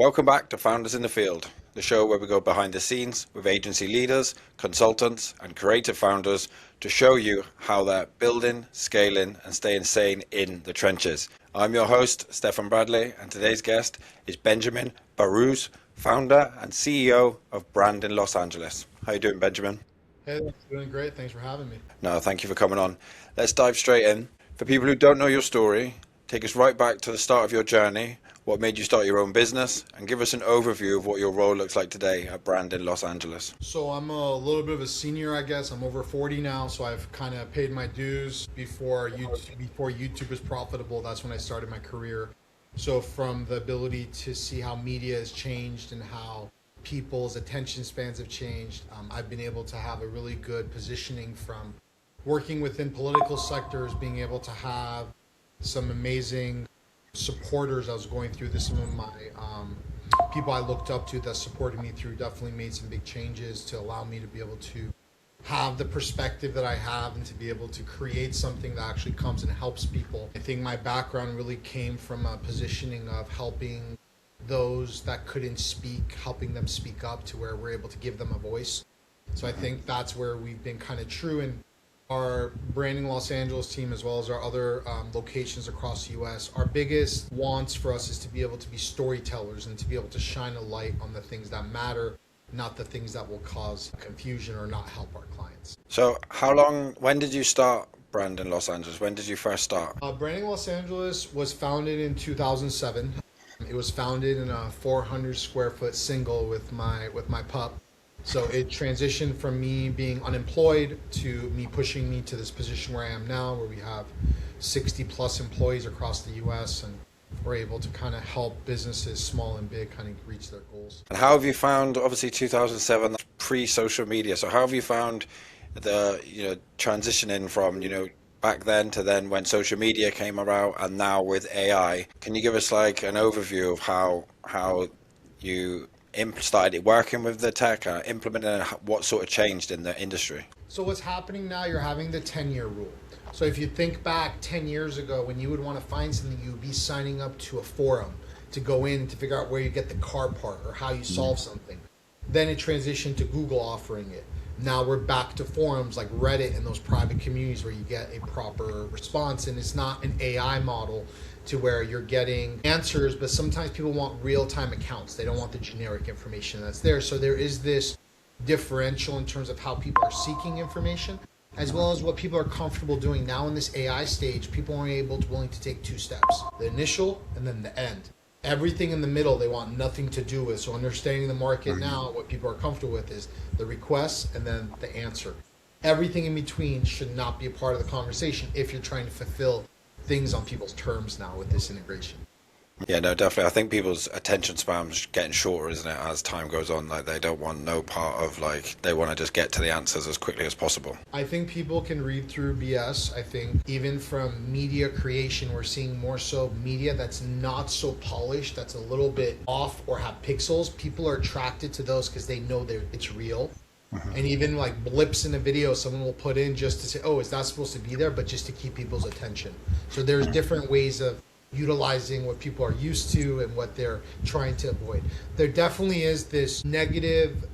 Welcome back to Founders in the Field, the show where we go behind the scenes with agency leaders, consultants, and creative founders to show you how they're building, scaling, and staying sane in the trenches. I'm your host, Stefan Bradley, and today's guest is Benjamin Barouz, founder and CEO of Brand in Los Angeles. How you doing, Benjamin? Hey, that's doing great. Thanks for having me. No, thank you for coming on. Let's dive straight in. For people who don't know your story, take us right back to the start of your journey. What made you start your own business? And give us an overview of what your role looks like today at Brand in Los Angeles. So I'm a little bit of a senior, I guess. I'm over 40 now, so I've kind of paid my dues before YouTube was profitable. That's when I started my career. So from the ability to see how media has changed and how people's attention spans have changed, I've been able to have a really good positioning from working within political sectors, being able to have some amazing supporters. I was going through this. Some of my people I looked up to that supported me through definitely made some big changes to allow me to be able to have the perspective that I have and to be able to create something that actually comes and helps people. I think my background really came from a positioning of helping those that couldn't speak, helping them speak up to where we're able to give them a voice. So I think that's where we've been kind of true. And our Branding Los Angeles team, as well as our other locations across the US, our biggest wants for us is to be able to be storytellers and to be able to shine a light on the things that matter, not the things that will cause confusion or not help our clients. So when did you start Brand in Los Angeles? When did you first start? Branding Los Angeles was founded in 2007. It was founded in a 400 square foot single with my pup. So it transitioned from me being unemployed to me pushing me to this position where I am now, where we have 60 plus employees across the US, and we're able to kind of help businesses, small and big, kind of reach their goals. And how have you found, obviously 2007, pre-social media, so how have you found the, transitioning from, back then to then when social media came around and now with AI? Can you give us like an overview of how you started working with the tech, implementing what sort of changed in the industry? So what's happening now, you're having the 10-year rule. So if you think back 10 years ago, when you would want to find something, you would be signing up to a forum to go in to figure out where you get the car part or how you solve something. Then it transitioned to Google offering it. Now we're back to forums like Reddit and those private communities where you get a proper response, and it's not an AI model to where you're getting answers, but sometimes people want real-time accounts. They don't want the generic information that's there. So there is this differential in terms of how people are seeking information, as well as what people are comfortable doing. Now in this AI stage, people are willing to take two steps, the initial and then the end. Everything in the middle they want nothing to do with. So understanding the market now, what people are comfortable with is the request and then the answer. Everything in between should not be a part of the conversation if you're trying to fulfill things on people's terms now with this integration. Yeah, no, definitely. I think people's attention span's getting shorter, isn't it, as time goes on? Like they don't want no part of they want to just get to the answers as quickly as possible. I think people can read through BS. I think even from media creation, we're seeing more so media that's not so polished, that's a little bit off or have pixels. People are attracted to those because they know it's real. And even like blips in a video, someone will put in just to say, oh, is that supposed to be there? But just to keep people's attention. So there's different ways of utilizing what people are used to and what they're trying to avoid. There definitely is this negative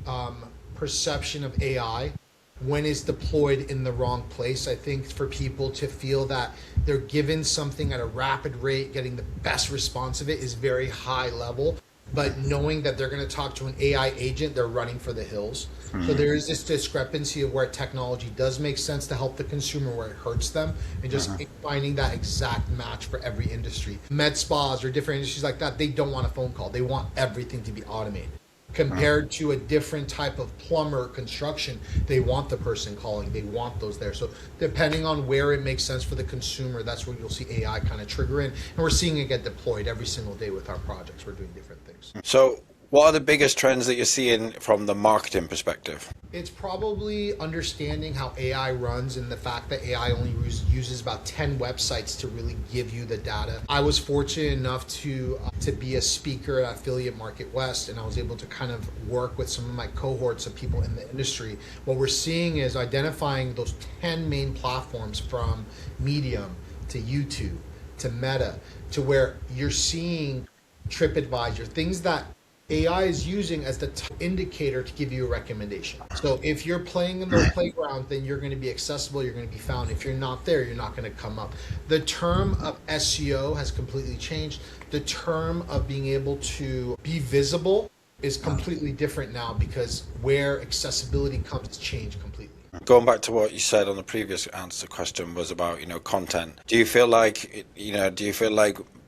perception of AI when it's deployed in the wrong place. I think for people to feel that they're given something at a rapid rate, getting the best response of it is very high level. But knowing that they're going to talk to an AI agent, they're running for the hills. So there is this discrepancy of where technology does make sense to help the consumer, where it hurts them, and just finding that exact match for every industry. Med spas or different industries like that, they don't want a phone call. They want everything to be automated. Compared to a different type of plumber construction, they want the person calling, they want those there. So depending on where it makes sense for the consumer, that's where you'll see AI kind of trigger in. And we're seeing it get deployed every single day with our projects. We're doing different things. So what are the biggest trends that you're seeing from the marketing perspective? It's probably understanding how AI runs and the fact that AI only uses about 10 websites to really give you the data. I was fortunate enough to be a speaker at Affiliate Market West, and I was able to kind of work with some of my cohorts of people in the industry. What we're seeing is identifying those 10 main platforms, from Medium to YouTube to Meta, to where you're seeing TripAdvisor, things that AI is using as the indicator to give you a recommendation. So if you're playing in those playgrounds, then you're going to be accessible, you're going to be found. If you're not there, you're not going to come up. The term of SEO has completely changed. The term of being able to be visible is completely different now because where accessibility comes to change completely. Going back to what you said on the previous answer question was about, content. Do you feel like,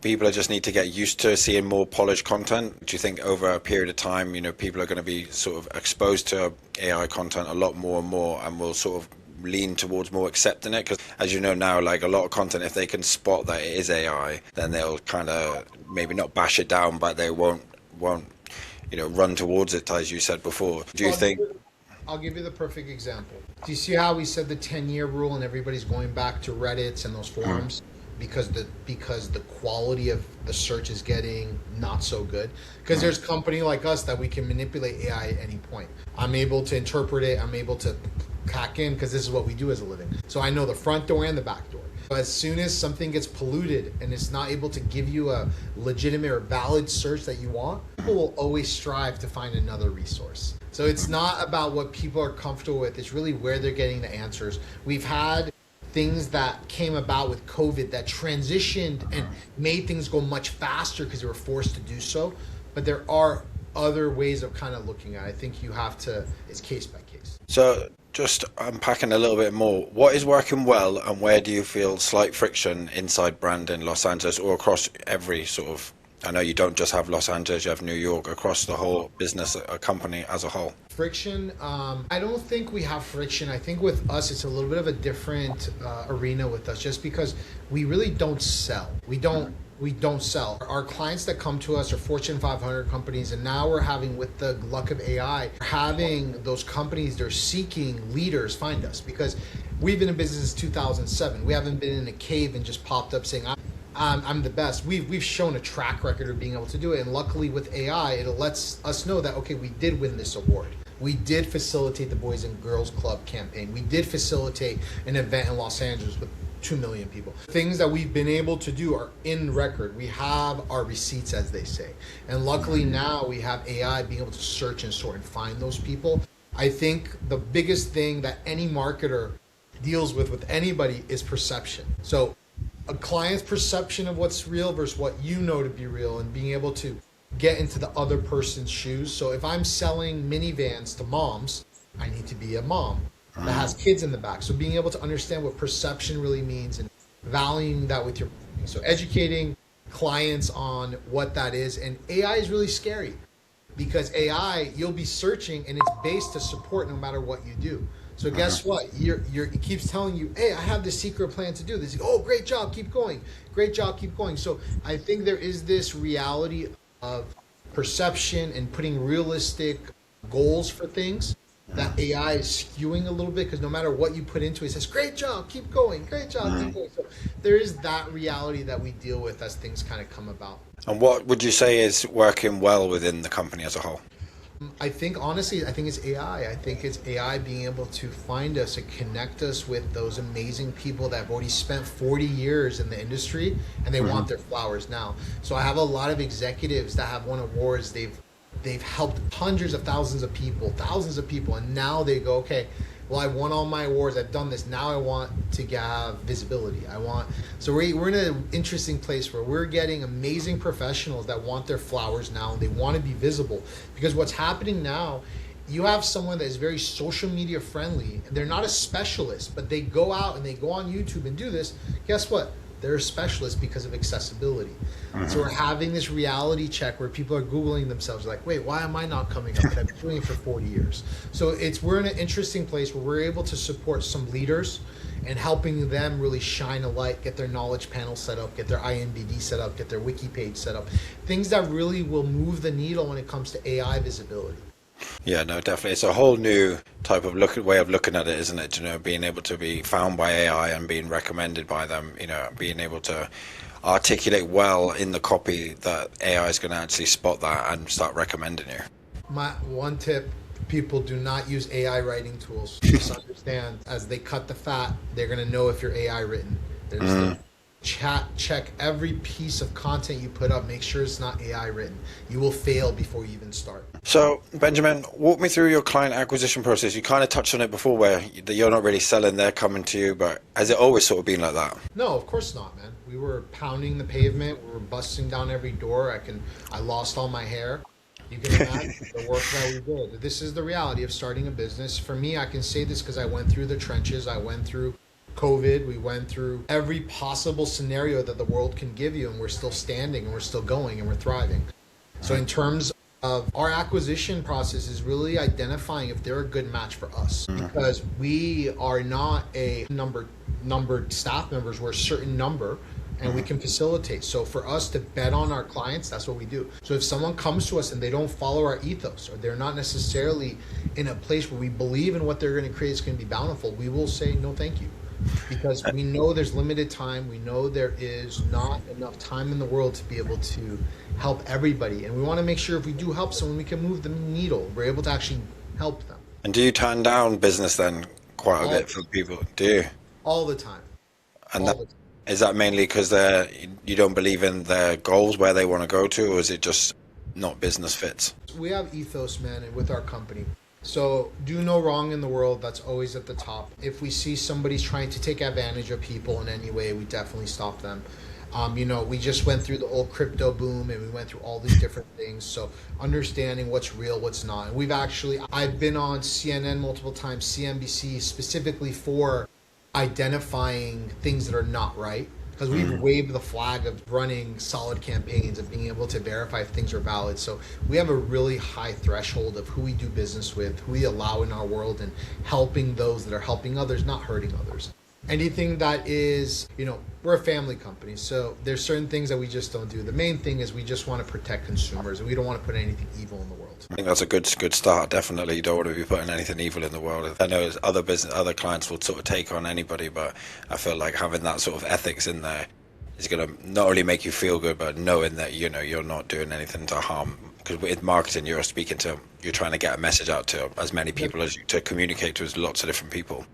people just need to get used to seeing more polished content? Do you think over a period of time, people are going to be sort of exposed to AI content a lot more and more and will sort of lean towards more accepting it? Because as you know now, like a lot of content, if they can spot that it is AI, then they'll kind of maybe not bash it down, but they won't run towards it, as you said before. Do you think... I'll give you the perfect example. Do you see how we said the 10-year rule and everybody's going back to Reddits and those forums because the quality of the search is getting not so good? Because there's company like us that we can manipulate AI at any point. I'm able to interpret it. I'm able to hack in because this is what we do as a living. So I know the front door and the back door. As soon as something gets polluted and it's not able to give you a legitimate or valid search that you want, people will always strive to find another resource. So it's not about what people are comfortable with. It's really where they're getting the answers. We've had things that came about with COVID that transitioned and made things go much faster because they were forced to do so. But there are other ways of kind of looking at it. I think you have to, it's case by case. So just unpacking a little bit more, what is working well and where do you feel slight friction inside brand in Los Angeles or across every sort of, I know you don't just have Los Angeles, you have New York, across the whole business, a company as a whole? Friction, I don't think we have friction. I think with us, it's a little bit of a different arena with us just because we really don't sell. We don't sell. Our clients that come to us are Fortune 500 companies, and now we're having, with the luck of AI, having those companies, they're seeking leaders find us because we've been in business since 2007. We haven't been in a cave and just popped up saying, I'm the best. We've shown a track record of being able to do it, and luckily with AI, it lets us know that, okay, we did win this award. We did facilitate the Boys and Girls Club campaign. We did facilitate an event in Los Angeles with 2 million people. Things that we've been able to do are in record. We have our receipts, as they say. And luckily now we have AI being able to search and sort and find those people. I think the biggest thing that any marketer deals with anybody is perception. So a client's perception of what's real versus what you know to be real, and being able to get into the other person's shoes. So if I'm selling minivans to moms, I need to be a mom that has kids in the back. So being able to understand what perception really means and valuing that with your, so educating clients on what that is. And AI is really scary because AI, you'll be searching and it's based to support no matter what you do. So guess what? It keeps telling you, hey, I have this secret plan to do this. Oh, great job, keep going. Great job, keep going. So I think there is this reality of perception and putting realistic goals for things that AI is skewing a little bit because no matter what you put into it, it says, great job, keep going, great job, keep going. So there is that reality that we deal with as things kind of come about. And what would you say is working well within the company as a whole? I think, honestly, I think it's AI. I think it's AI being able to find us and connect us with those amazing people that have already spent 40 years in the industry and they want their flowers now. So I have a lot of executives that have won awards. They've helped hundreds of thousands of people, and now they go, okay, well, I won all my awards, I've done this, now I want to have visibility. So we're in an interesting place where we're getting amazing professionals that want their flowers now, and they want to be visible. Because what's happening now, you have someone that is very social media friendly, and they're not a specialist, but they go out and they go on YouTube and do this. Guess what? They're a specialist because of accessibility. So we're having this reality check where people are Googling themselves like, wait, why am I not coming up? I've been doing it for 40 years. So we're in an interesting place where we're able to support some leaders and helping them really shine a light, get their knowledge panel set up, get their IMBD set up, get their wiki page set up. Things that really will move the needle when it comes to AI visibility. Yeah, no, definitely. It's a whole new type of way of looking at it, isn't it? Being able to be found by AI and being recommended by them, being able to articulate well in the copy that AI is going to actually spot that and start recommending you. My one tip, people do not use AI writing tools. Just understand, as they cut the fat, they're going to know if you're AI written. check every piece of content you put up. Make sure it's not AI written. You will fail before you even start. So, Benjamin, walk me through your client acquisition process. You kind of touched on it before where you're not really selling, they're coming to you, but has it always sort of been like that? No, of course not, man. We were pounding the pavement. We were busting down every door. I lost all my hair. You can imagine the work that we did. This is the reality of starting a business. For me, I can say this because I went through the trenches. I went through COVID. We went through every possible scenario that the world can give you, and we're still standing, and we're still going, and we're thriving. So in terms of our acquisition process is really identifying if they're a good match for us, because we are not a numbered staff members. We're a certain number, and we can facilitate. So for us to bet on our clients, that's what we do. So if someone comes to us and they don't follow our ethos, or they're not necessarily in a place where we believe in what they're going to create is going to be bountiful, we will say no thank you, because we know there's limited time. We know there is not enough time in the world to be able to help everybody, and we want to make sure if we do help someone, we can move the needle. We're able to actually help them. And do you turn down business then quite a bit for people? Do you? All the time. And All that, the time. is that mainly because you don't believe in their goals, where they want to go to, or is it just not business fits? We have ethos, man, with our company. So do no wrong in the world. That's always at the top. If we see somebody's trying to take advantage of people in any way, we definitely stop them. We just went through the old crypto boom, and we went through all these different things. So understanding what's real, what's not. And I've been on CNN multiple times, CNBC, specifically for identifying things that are not right. Because we've waved the flag of running solid campaigns and being able to verify if things are valid. So we have a really high threshold of who we do business with, who we allow in our world, and helping those that are helping others, not hurting others. Anything that is, we're a family company, so there's certain things that we just don't do. The main thing is we just want to protect consumers, and we don't want to put anything evil in the world. I think that's a good start. Definitely, you don't want to be putting anything evil in the world. I know other clients will sort of take on anybody, but I feel like having that sort of ethics in there is going to not only make you feel good, but knowing that you're not doing anything to harm. Because with marketing, you're trying to get a message out to as many people as you to communicate to lots of different people.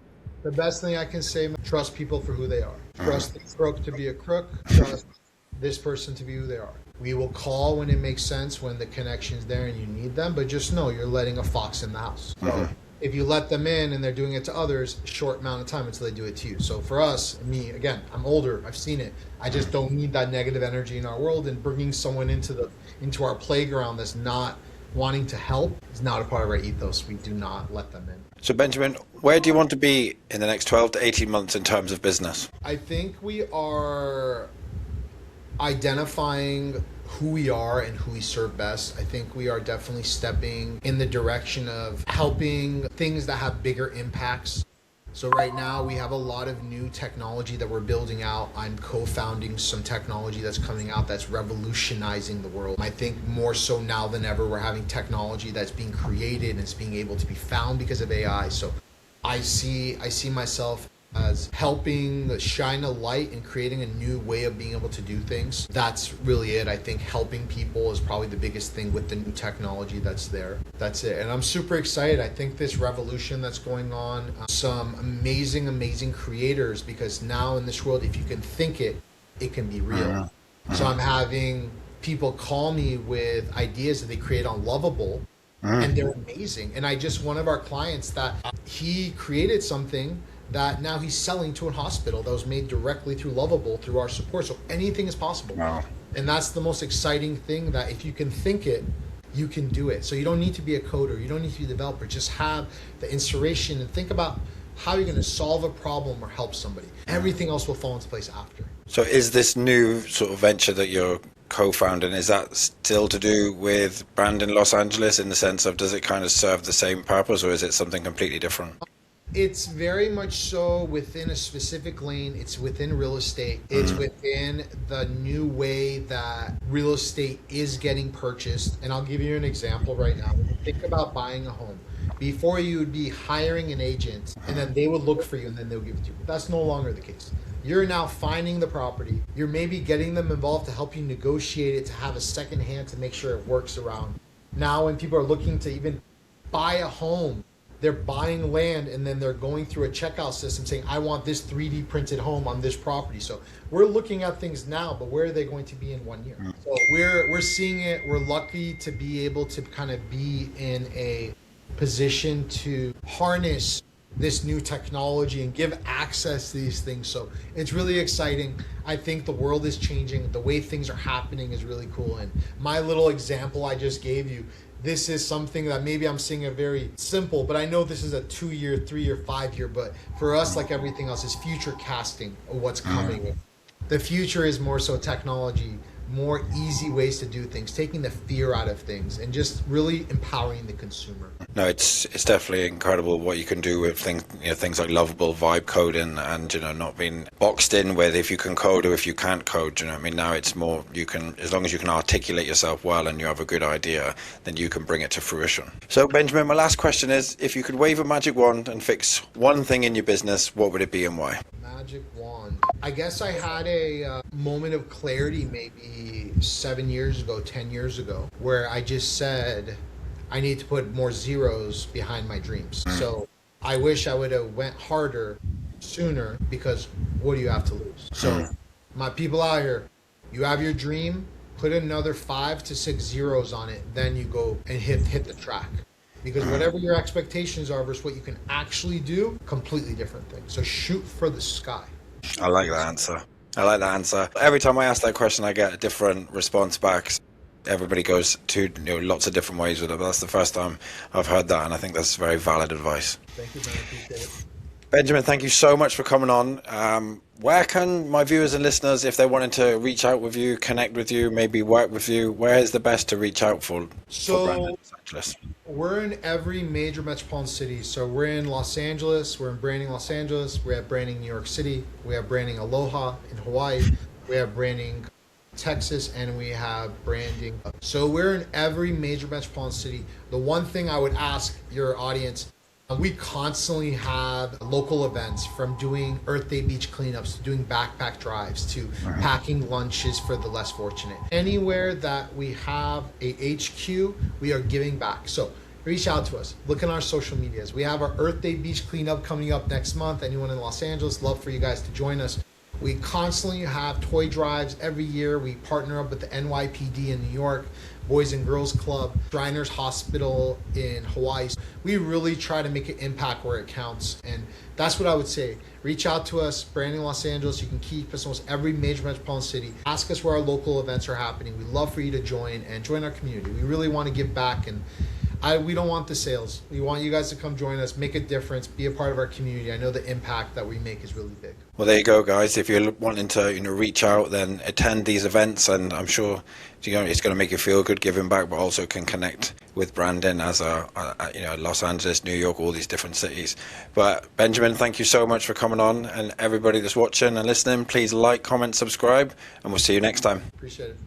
The best thing I can say, trust people for who they are. Trust the crook to be a crook. Trust this person to be who they are. We will call when it makes sense, when the connection's there and you need them, but just know you're letting a fox in the house. So if you let them in and they're doing it to others, a short amount of time until they do it to you. So for us, me, again, I'm older, I've seen it. I just don't need that negative energy in our world, and bringing someone into our playground that's not wanting to help is not a part of our ethos. We do not let them in. So Benjamin, where do you want to be in the next 12 to 18 months in terms of business? I think we are identifying who we are and who we serve best. I think we are definitely stepping in the direction of helping things that have bigger impacts. So right now we have a lot of new technology that we're building out. I'm co-founding some technology that's coming out that's revolutionizing the world. I think more so now than ever, we're having technology that's being created and it's being able to be found because of AI. So I see myself as helping shine a light and creating a new way of being able to do things. That's really it. I think helping people is probably the biggest thing with the new technology that's there. That's it. And I'm super excited. I think this revolution that's going on, some amazing creators, because now in this world, if you can think it, it can be real. So I'm having people call me with ideas that they create on Lovable, and they're amazing. And one of our clients that he created something that now he's selling to a hospital that was made directly through Lovable, through our support. So anything is possible. Wow. And that's the most exciting thing, that if you can think it, you can do it. So you don't need to be a coder. You don't need to be a developer. Just have the inspiration and think about how you're going to solve a problem or help somebody. Everything else will fall into place after. So is this new sort of venture that you're co-founding, is that still to do with brand in Los Angeles, in the sense of, does it kind of serve the same purpose, or is it something completely different? It's very much so within a specific lane. It's within real estate. It's within the new way that real estate is getting purchased. And I'll give you an example right now. When you think about buying a home, before you would be hiring an agent and then they would look for you and then they'll give it to you. That's no longer the case. You're now finding the property. You're maybe getting them involved to help you negotiate it, to have a second hand to make sure it works around. Now when people are looking to even buy a home, they're buying land and then they're going through a checkout system saying, I want this 3D printed home on this property. So we're looking at things now, but where are they going to be in 1 year? So we're seeing it. We're lucky to be able to kind of be in a position to harness this new technology and give access to these things. So it's really exciting. I think the world is changing. The way things are happening is really cool. And my little example I just gave you, this is something that maybe I'm seeing a very simple, but I know this is a 2-year, 3-year, 5-year, but for us, like everything else, is future casting of what's coming. The future is more so technology, more easy ways to do things, taking the fear out of things, and just really empowering the consumer. No, it's definitely incredible what you can do with things like lovable vibe coding, and not being boxed in with if you can code or if you can't code. You know what I mean? Now it's more, you can, as long as you can articulate yourself well and you have a good idea, then you can bring it to fruition. So Benjamin, my last question is, if you could wave a magic wand and fix one thing in your business, what would it be and why? Magic wand. I guess I had a moment of clarity maybe 7 years ago, 10 years ago, where I just said, I need to put more zeros behind my dreams. So I wish I would have went harder sooner, because what do you have to lose? So my people out here, you have your dream, put another 5 to 6 zeros on it, then you go and hit the track. Because whatever your expectations are versus what you can actually do, completely different thing. So shoot for the sky. I like that answer. Every time I ask that question, I get a different response back. Everybody goes to lots of different ways with it, but that's the first time I've heard that, and I think that's very valid advice. Thank you, man. I appreciate it. Benjamin, thank you so much for coming on. Where can my viewers and listeners, if they wanted to reach out with you, connect with you, maybe work with you, where is the best to reach out for Brandon Los Angeles? We're in every major metropolitan city. So we're in Los Angeles, we're in branding Los Angeles, we have branding New York City, we have branding Aloha in Hawaii, we have branding Texas, and we have branding. So we're in every major metropolitan city. The one thing I would ask your audience, we constantly have local events, from doing Earth Day beach cleanups to doing backpack drives to packing lunches for the less fortunate. Anywhere that we have a HQ, we are giving back. So reach out to us. Look in our social medias. We have our Earth Day beach cleanup coming up next month. Anyone in Los Angeles, love for you guys to join us. We constantly have toy drives every year. We partner up with the NYPD in New York, Boys and Girls Club, Shriners Hospital in Hawaii. We really try to make an impact where it counts. And that's what I would say. Reach out to us, Branding Los Angeles. You can keep us in almost every major metropolitan city. Ask us where our local events are happening. We'd love for you to join and join our community. We really want to give back, and we don't want the sales. We want you guys to come join us, make a difference, be a part of our community. I know the impact that we make is really big. Well, there you go, guys. If you're wanting to reach out, then attend these events, and I'm sure it's going to make you feel good giving back, but also can connect with Brandon as Los Angeles, New York, all these different cities. But Benjamin, thank you so much for coming on, and everybody that's watching and listening, please like, comment, subscribe, and we'll see you next time. Appreciate it.